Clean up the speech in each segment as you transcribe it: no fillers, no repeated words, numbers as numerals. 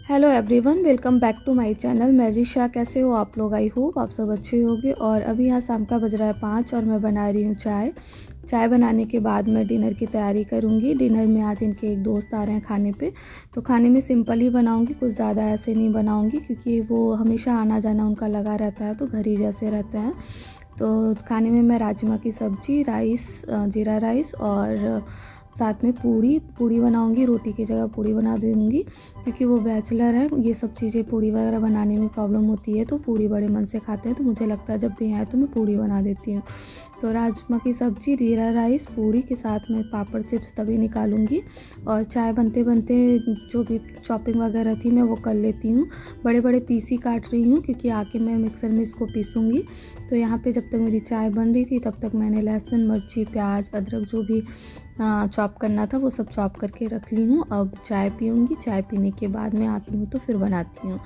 Hello everyone, welcome back to my channel. मैं रिशा। कैसे हो आप लोग? आई होप आप सब अच्छे होंगे। और अभी यहाँ शाम का बज रहा है 5 और मैं बना रही हूँ चाय बनाने के बाद मैं डिनर की तैयारी करूँगी। डिनर में आज इनके एक दोस्त आ रहे हैं खाने पे, तो खाने में सिंपल ही बनाऊँगी, कुछ ज़्यादा ऐसे नहीं बनाऊँगी क्योंकि वो हमेशा आना जाना उनका लगा रहता है, तो घर ही जैसे रहते हैं। तो खाने में मैं राजमा की सब्ज़ी, राइस, जीरा राइस और साथ में पूड़ी बनाऊंगी। रोटी की जगह पूड़ी बना दूंगी क्योंकि वो बैचलर है। ये सब चीज़ें पूड़ी वगैरह बनाने में प्रॉब्लम होती है, तो पूड़ी बड़े मन से खाते हैं, तो मुझे लगता है जब भी आए तो मैं पूड़ी बना देती हूँ। तो राजमा की सब्ज़ी, जीरा राइस, पूड़ी के साथ में पापड़ चिप्स तभी निकालूंगी। और चाय बनते बनते जो भी चॉपिंग वगैरह थी मैं वो कर लेती हूँ। बड़े बड़े पीस ही काट रही हूँ क्योंकि आके मैं मिक्सर में इसको पीसूँगी। तो यहाँ पे जब तक मेरी चाय बन रही थी तब तक मैंने लहसुन, मिर्ची, प्याज, अदरक जो भी चॉप करना था वो सब चॉप करके रख ली हूँ। अब चाय पीऊँगी। चाय पीने के बाद मैं आती हूँ तो फिर बनाती हूँ।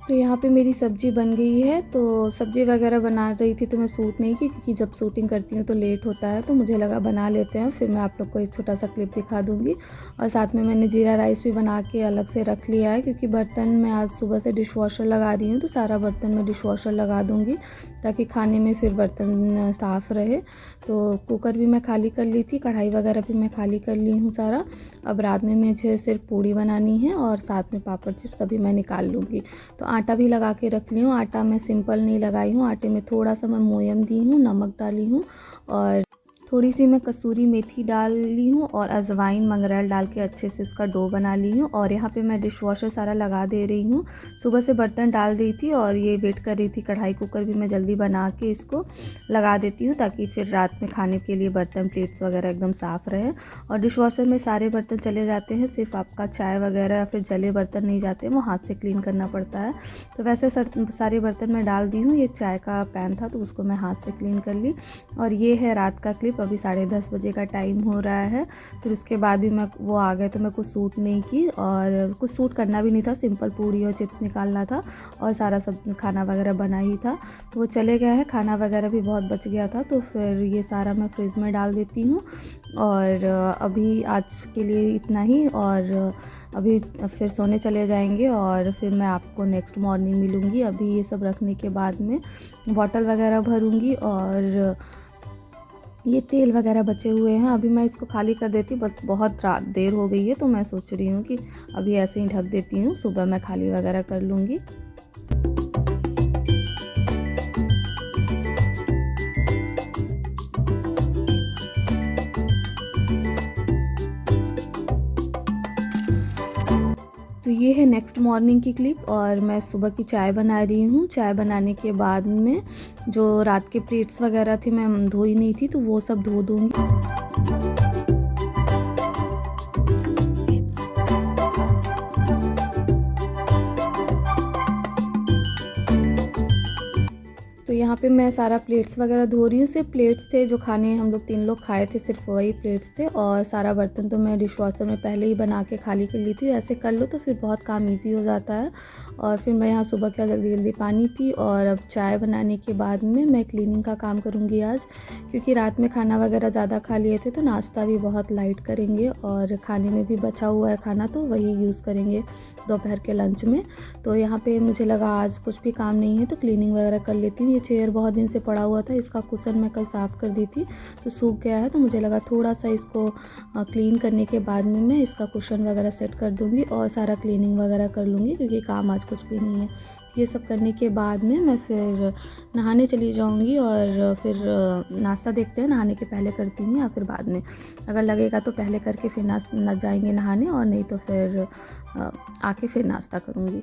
तो यहाँ पे मेरी सब्ज़ी बन गई है। तो सब्ज़ी वगैरह बना रही थी तो मैं शूट नहीं की क्योंकि जब शूटिंग करती हूँ तो लेट होता है, तो मुझे लगा बना लेते हैं, फिर मैं आप लोग को एक छोटा सा क्लिप दिखा दूँगी। और साथ में मैंने जीरा राइस भी बना के अलग से रख लिया है क्योंकि बर्तन मैं आज सुबह से डिश वॉशर लगा रही हूँ, तो सारा बर्तन मैं डिश वॉशर लगा दूँगी ताकि खाने में फिर बर्तन साफ़ रहे। तो कुकर भी मैं खाली कर ली थी, कढ़ाई वगैरह भी मैं खाली कर ली हूँ सारा। अब रात में मुझे सिर्फ पूड़ी बनानी है और साथ में पापड़ चिप्स तभी मैं निकाल लूँगी। तो आटा भी लगा के रख ली हूँ। आटा मैं सिंपल नहीं लगाई हूँ, आटे में थोड़ा सा मैं मोयम दी हूँ, नमक डाली हूँ और थोड़ी सी मैं कसूरी मेथी डाल ली हूँ और अजवाइन, मंगरेल डाल के अच्छे से इसका डो बना ली हूँ। और यहाँ पे मैं डिश वॉशर सारा लगा दे रही हूँ। सुबह से बर्तन डाल रही थी और ये वेट कर रही थी कढ़ाई, कुकर भी मैं जल्दी बना के इसको लगा देती हूँ ताकि फिर रात में खाने के लिए बर्तन, प्लेट्स वगैरह एकदम साफ़ रहे। और डिश वॉशर में सारे बर्तन चले जाते हैं, सिर्फ आपका चाय वगैरह या फिर जले बर्तन नहीं जाते, वो हाथ से क्लीन करना पड़ता है। तो वैसे सारे बर्तन मैं डाल दी हूँ। ये चाय का पैन था तो उसको मैं हाथ से क्लीन कर ली। और ये है रात का क्लिप। अभी 10:30 बजे का टाइम हो रहा है। फिर उसके बाद भी वो आ गए तो मैं कुछ सूट नहीं की और कुछ सूट करना भी नहीं था, सिंपल पूड़ी और चिप्स निकालना था और सारा सब खाना वगैरह बना ही था। तो वो चले गए हैं, खाना वगैरह भी बहुत बच गया था, तो फिर ये सारा मैं फ्रिज में डाल देती हूँ। और अभी आज के लिए इतना ही। और अभी फिर सोने चले जाएंगे और फिर मैं आपको नेक्स्ट मॉर्निंग मिलूँगी। अभी ये सब रखने के बाद में बॉटल वगैरह भरूँगी और ये तेल वगैरह बचे हुए हैं, अभी मैं इसको खाली कर देती, बट बहुत रात देर हो गई है तो मैं सोच रही हूँ कि अभी ऐसे ही ढक देती हूँ, सुबह मैं खाली वगैरह कर लूँगी। तो ये है नेक्स्ट मॉर्निंग की क्लिप और मैं सुबह की चाय बना रही हूँ। चाय बनाने के बाद में जो रात के प्लेट्स वगैरह थे मैं धोई नहीं थी तो वो सब धो दूँगी। तो यहाँ पे मैं सारा प्लेट्स वगैरह धो रही हूँ। सिर्फ प्लेट्स थे जो खाने हम लोग 3 लोग खाए थे, सिर्फ वही प्लेट्स थे। और सारा बर्तन तो मैं डिश वॉशर में पहले ही बना के खाली कर ली थी। ऐसे कर लो तो फिर बहुत काम इजी हो जाता है। और फिर मैं यहाँ सुबह का जल्दी जल्दी पानी पी और अब चाय बनाने के बाद में मैं क्लीनिंग का काम करूँगी आज, क्योंकि रात में खाना वगैरह ज़्यादा खा लिए थे तो नाश्ता भी बहुत लाइट करेंगे और खाने में भी बचा हुआ है खाना तो वही यूज़ करेंगे दोपहर के लंच में। तो यहाँ पे मुझे लगा आज कुछ भी काम नहीं है तो क्लीनिंग वगैरह कर लेती हूँ। ये चेयर बहुत दिन से पड़ा हुआ था, इसका कुशन मैं कल साफ़ कर दी थी तो सूख गया है, तो मुझे लगा थोड़ा सा इसको क्लीन करने के बाद में मैं इसका कुशन वगैरह सेट कर दूँगी और सारा क्लीनिंग वगैरह कर लूँगी क्योंकि काम आज कुछ भी नहीं है। ये सब करने के बाद में मैं फिर नहाने चली जाऊंगी और फिर नाश्ता देखते हैं, नहाने के पहले करती हूँ या फिर बाद में, अगर लगेगा तो पहले करके फिर जाएंगे नहाने और नहीं तो फिर आके फिर नाश्ता करूँगी।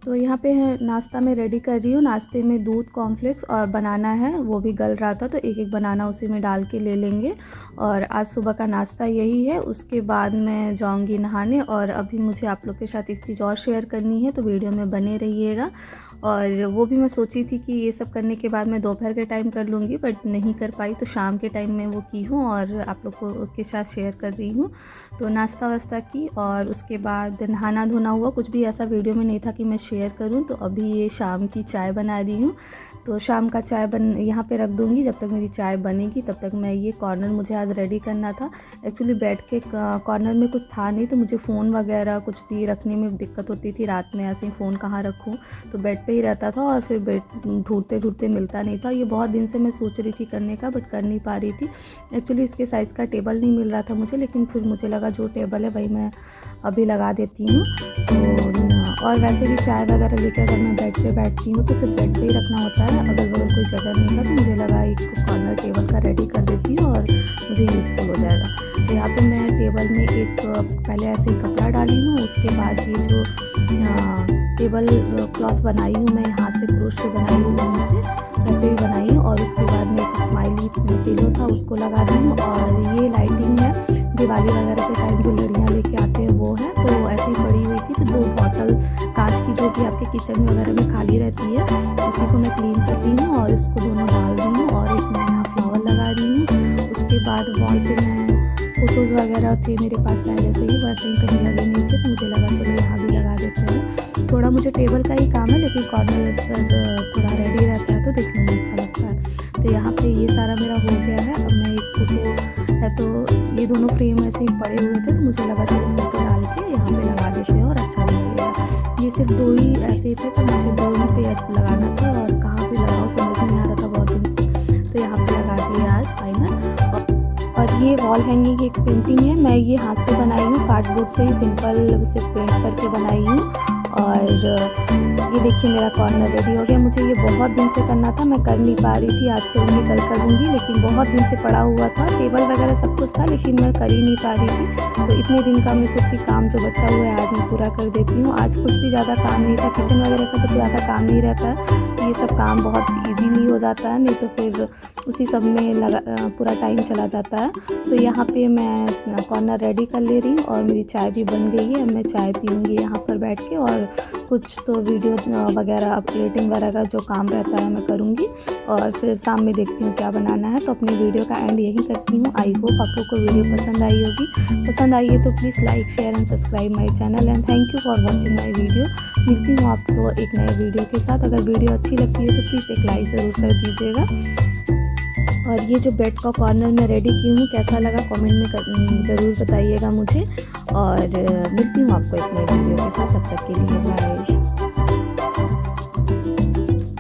तो यहाँ पे नाश्ता मैं रेडी कर रही हूँ। नाश्ते में दूध, कॉर्नफ्लेक्स और बनाना है, वो भी गल रहा था तो एक एक बनाना उसी में डाल के ले लेंगे। और आज सुबह का नाश्ता यही है। उसके बाद मैं जाऊँगी नहाने। और अभी मुझे आप लोग के साथ एक चीज़ और शेयर करनी है, तो वीडियो में बने रहिएगा। और वो भी मैं सोची थी कि ये सब करने के बाद मैं दोपहर के टाइम कर लूँगी, बट नहीं कर पाई, तो शाम के टाइम में वो की हूँ और आप लोग को के साथ शेयर कर रही हूँ। तो नाश्ता वास्ता की और उसके बाद नहाना धोना हुआ। कुछ भी ऐसा वीडियो में नहीं था कि मैं शेयर करूं। तो अभी ये शाम की चाय बना रही हूं। तो शाम का चाय यहाँ पे रख दूंगी। जब तक मेरी चाय बनेगी तब तक मैं ये कॉर्नर मुझे आज रेडी करना था। एक्चुअली बेड के कॉर्नर में कुछ था नहीं, तो मुझे फ़ोन वगैरह कुछ भी रखने में दिक्कत होती थी। रात में ऐसे ही फ़ोन कहाँ रखूँ, तो बेड पे ही रहता था और फिर बेड ढूंढते ढूंढते मिलता नहीं था। ये बहुत दिन से मैं सोच रही थी करने का, बट कर नहीं पा रही थी। एक्चुअली इसके साइज़ का टेबल नहीं मिल रहा था मुझे, लेकिन फिर मुझे लगा जो टेबल है वही मैं अभी लगा देती हूँ। तो और वैसे भी चाय वगैरह लेकर अगर मैं बेड पे बैठती हूँ तो सिर्फ बेड पे ही रखना होता है, अगल बगल कोई जगह नहीं था। तो मुझे लगा एक कॉर्नर टेबल का रेडी कर देती हूँ और मुझे यूज़फुल हो जाएगा। तो यहाँ पे मैं टेबल में एक पहले ऐसे ही कपड़ा डाली हूँ। उसके बाद ये जो टेबल क्लॉथ बनाई हूँ मैं हाथ से क्रोश से बनाई हूँ, वहाँ से घर पे ही बनाई हूँ। और उसके बाद में एक स्माइली पिलो था, उसको लगा दी हूँ। और ये लाइटिंग है, दिवाली वगैरह के टाइम जो लड़ियाँ लेके आते हैं वो है। तो ऐसे ही पड़ी हुई थी, तो 2 बॉटल कांच की जो भी आपके किचन वगैरह में खाली रहती है, उसी को मैं क्लीन करती हूँ और इसको दोनों डाल दी हूँ। और एक मैं यहाँ फ्लावर लगा रही हूँ। उसके बाद वॉल पे मैं फ़ोटोज़ वगैरह थे मेरे पास पहले से ही, वैसे ही कहीं लगे नहीं थे, तो मुझे लगा चलो यहाँ भी लगा देते हैं। थोड़ा मुझे टेबल का ही काम है, लेकिन कॉर्नर पर थोड़ा रेडी रहता है तो देखने में अच्छा लगता है। तो यहाँ पे ये सारा मेरा हो गया है। अब मैं एक फ़ोटो है, तो ये दोनों फ्रेम ऐसे ही पड़े हुए थे, तो मुझे लगा चलो फ़ोटो डाल के यहाँ पे लगा देते हैं और अच्छा भी लगेगा। ये सिर्फ 2 ही ऐसे थे, तो मुझे 2 ही पे लगाना था और कहाँ पे लगाओ समझ नहीं आ रहा था बहुत दिन से। तो यहाँ पे लगा दिया आज फाइनल। और ये वॉल हैंगिंग की एक पेंटिंग है, मैं ये हाथ से बनाई हूँ, कार्डबोर्ड से ही सिंपल से पेंट करके बनाई हूँ। और ये देखिए मेरा कॉर्नर रेडी हो गया। मुझे ये बहुत दिन से करना था, मैं कर नहीं पा रही थी। आज करूँगी, कल करूँगी, लेकिन बहुत दिन से पड़ा हुआ था। टेबल वगैरह सब कुछ था, लेकिन मैं कर ही नहीं पा रही थी। तो इतने दिन का मैं सोची काम जो बचा हुआ है आज मैं पूरा कर देती हूँ। आज कुछ भी ज़्यादा काम नहीं था, किचन वगैरह का जब ज़्यादा काम नहीं रहता है ये सब काम बहुत ईजीली हो जाता है, नहीं तो फिर उसी सब में पूरा टाइम चला जाता है। तो यहाँ पे मैं कॉर्नर रेडी कर ले रही हूँ और मेरी चाय भी बन गई है। अब मैं चाय पीऊँगी यहाँ पर बैठ के, और कुछ तो वीडियो वगैरह अपडेटिंग वगैरह का जो काम रहता है मैं करूँगी। और फिर शाम में देखती हूँ क्या बनाना है। तो अपनी वीडियो का एंड यही करती हूँ। आई होप आप लोग को वीडियो पसंद आई होगी। पसंद आई है तो please like, share and subscribe my channel. And thank you for watching my video. मिलती हूँ आपको एक नए वीडियो के साथ। अगर वीडियो अच्छी लगती है तो प्लीज़ एक लाइक ज़रूर कर दीजिएगा। और ये जो बेड का कॉर्नर मैं रेडी की हूँ कैसा लगा कमेंट में ज़रूर बताइएगा मुझे। और मिलती हूँ आपको एक नए वीडियो के साथ, तब तक के लिए बाय।